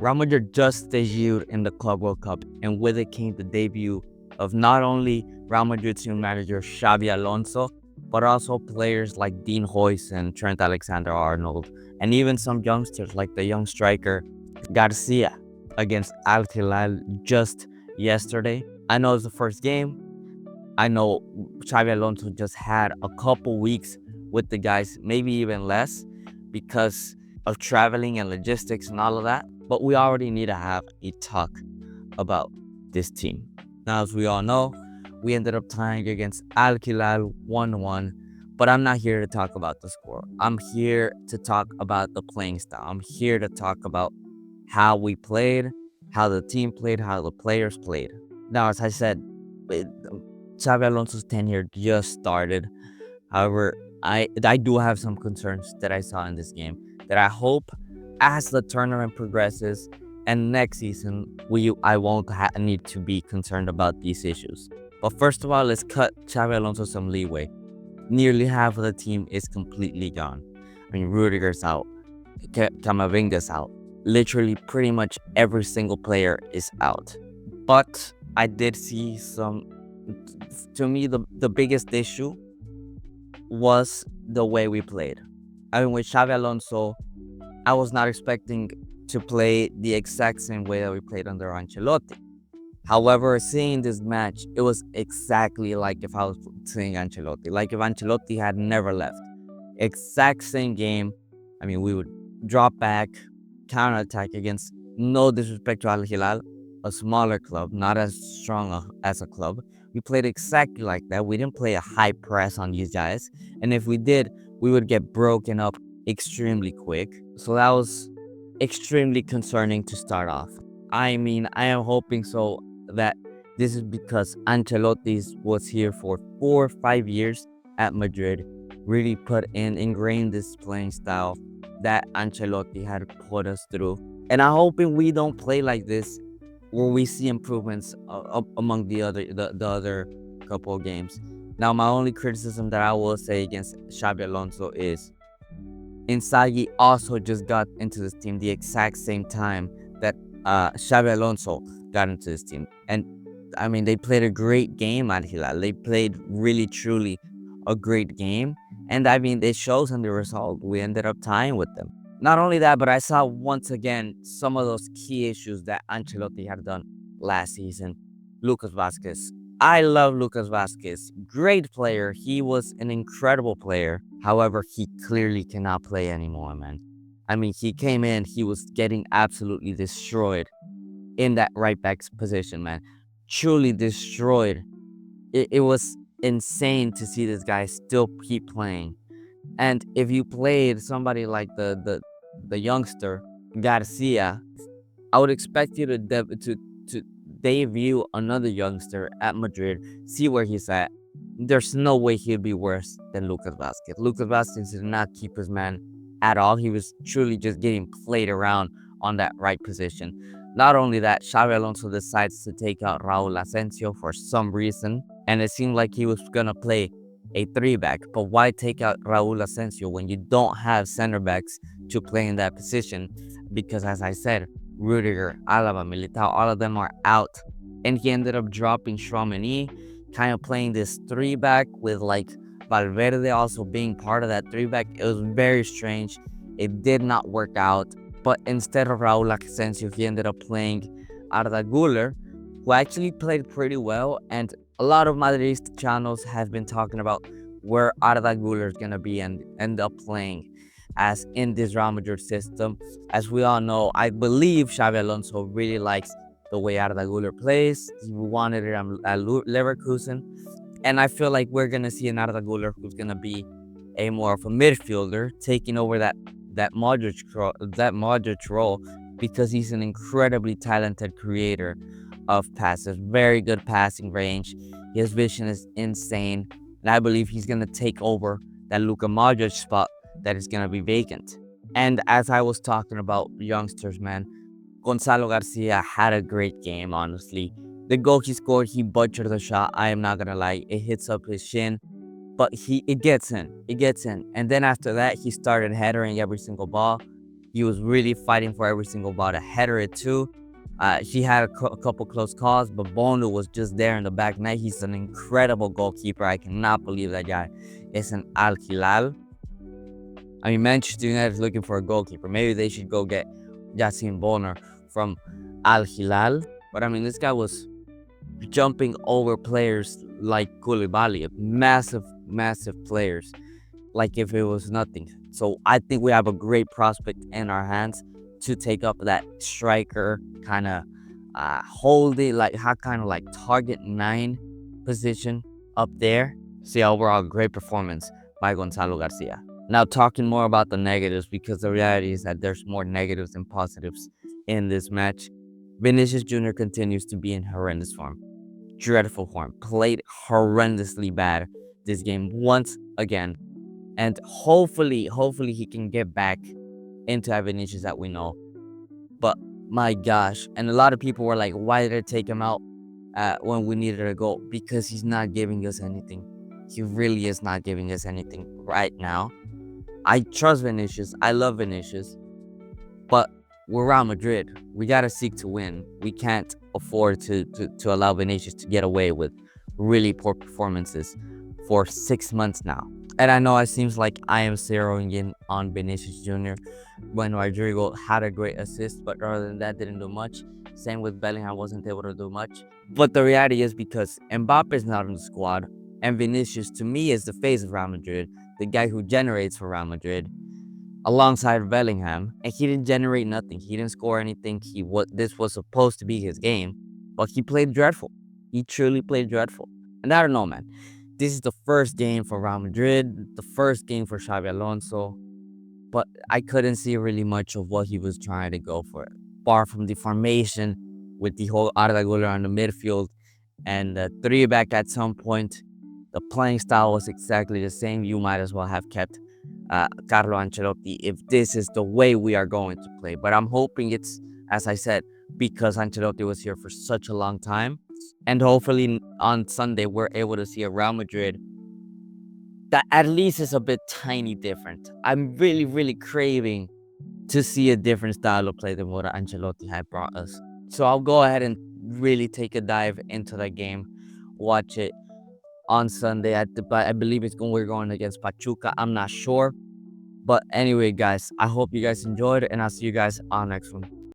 Real Madrid just debuted in the Club World Cup, and with it came the debut of not only Real Madrid's new manager Xabi Alonso, but also players like Dean Hoyce and Trent Alexander-Arnold, and even some youngsters like the young striker Garcia against Al Hilal just yesterday. I know it's the first game. I know Xabi Alonso just had a couple weeks with the guys, maybe even less, because of traveling and logistics and all of that. But we already need to have a talk about this team. Now, as we all know, we ended up tying against Al Hilal 1-1, but I'm not here to talk about the score. I'm here to talk about the playing style. I'm here to talk about how we played, how the team played, how the players played. Now, as I said, Xabi Alonso's tenure just started. However, I do have some concerns that I saw in this game that I hope as the tournament progresses and next season I won't need to be concerned about these issues. But first of all, let's cut Xabi Alonso some leeway. Nearly half of the team is completely gone. I mean, Rudiger's out, Camavinga's out. Literally, pretty much every single player is out. But I did see some. To me, the biggest issue was the way we played. I mean, with Xabi Alonso, I was not expecting to play the exact same way that we played under Ancelotti. However, seeing this match, it was exactly like if I was seeing Ancelotti. Like if Ancelotti had never left. Exact same game. I mean, we would drop back, counterattack against, no disrespect to Al Hilal, a smaller club, not as strong as a club. We played exactly like that. We didn't play a high press on these guys. And if we did, we would get broken up extremely quick. So that was extremely concerning to start off. I mean, I am hoping so that this is because Ancelotti was here for 4 or 5 years at Madrid, really ingrained this playing style that Ancelotti had put us through. And I'm hoping we don't play like this where we see improvements among the other couple of games. Now, my only criticism that I will say against Xabi Alonso is Inzaghi also just got into this team the exact same time that Xabi Alonso got into this team. And I mean, they played a great game at Hilal. They played really, truly a great game. And I mean, it shows in the result. We ended up tying with them. Not only that, but I saw once again some of those key issues that Ancelotti had done last season. Lucas Vazquez. I love Lucas Vazquez. Great player. He was an incredible player. However, he clearly cannot play anymore, man. I mean, he came in, he was getting absolutely destroyed in that right back position, man. Truly destroyed. It was insane to see this guy still keep playing. And if you played somebody like the youngster Garcia, I would expect you to debut another youngster at Madrid, see where he's at. There's no way he'd be worse than Lucas Vazquez. Lucas Vazquez did not keep his man at all. He was truly just getting played around on that right position. Not only that, Xabi Alonso decides to take out Raul Asensio for some reason, and it seemed like he was gonna play a 3-back. But why take out Raul Asensio when you don't have center backs to play in that position? Because as I said, Rudiger, Alaba, Militao, all of them are out. And he ended up dropping Tchouaméni, kind of playing this 3-back with like Valverde also being part of that 3-back. It was very strange. It did not work out. But instead of Raul Asensio, he ended up playing Arda Güler, who actually played pretty well. And a lot of Madridista channels have been talking about where Arda Güler is going to be and end up playing as in this Real Madrid system. As we all know, I believe Xabi Alonso really likes the way Arda Güler plays. He wanted it at Leverkusen. And I feel like we're going to see an Arda Güler who's going to be a more of a midfielder, taking over that Modric role, because he's an incredibly talented creator of passes, very good passing range. His vision is insane, and I believe he's gonna take over that Luka Modric spot that is gonna be vacant. And as I was talking about youngsters, man, Gonzalo Garcia had a great game, honestly. The goal he scored, he butchered the shot. I am not gonna lie, it hits up his shin, but it gets in. And then after that, he started headering every single ball. He was really fighting for every single ball to header it too. She had a couple close calls, but Bono was just there in the back net. He's an incredible goalkeeper. I cannot believe that guy is an Al Hilal. I mean, Manchester United is looking for a goalkeeper. Maybe they should go get Yassine Bonner from Al Hilal. But I mean, this guy was jumping over players like Koulibaly, massive, massive players, like if it was nothing. So I think we have a great prospect in our hands to take up that striker kind of hold it, like how kind of like target 9 position up there. See, overall, great performance by Gonzalo Garcia. Now, talking more about the negatives, because the reality is that there's more negatives than positives in this match. Vinicius Jr. continues to be in horrendous form. Dreadful form. Played horrendously bad this game once again. And hopefully he can get back into that Vinicius that we know. But my gosh. And a lot of people were like, why did I take him out when we needed a goal? Because he's not giving us anything. He really is not giving us anything right now. I trust Vinicius. I love Vinicius. But we're Real Madrid. We got to seek to win. We can't afford to allow Vinicius to get away with really poor performances for 6 months now. And I know it seems like I am zeroing in on Vinicius Jr. when Rodrigo had a great assist, but other than that, didn't do much. Same with Bellingham, wasn't able to do much. But the reality is, because Mbappe is not in the squad, and Vinicius, to me, is the face of Real Madrid, the guy who generates for Real Madrid, alongside Bellingham, and he didn't generate nothing. He didn't score anything. This was supposed to be his game, but he played dreadful. He truly played dreadful. And I don't know, man. This is the first game for Real Madrid, the first game for Xabi Alonso, but I couldn't see really much of what he was trying to go for, apart from the formation with the whole Arda Güler on the midfield and the 3-back at some point. The playing style was exactly the same. You might as well have kept Carlo Ancelotti if this is the way we are going to play. But I'm hoping it's, as I said, because Ancelotti was here for such a long time. And hopefully on Sunday, we're able to see a Real Madrid that at least is a bit tiny different. I'm really, really craving to see a different style of play than what Ancelotti had brought us. So I'll go ahead and really take a dive into that game, watch it on Sunday. I believe we're going against Pachuca. I'm not sure. But anyway, guys, I hope you guys enjoyed, and I'll see you guys on the next one.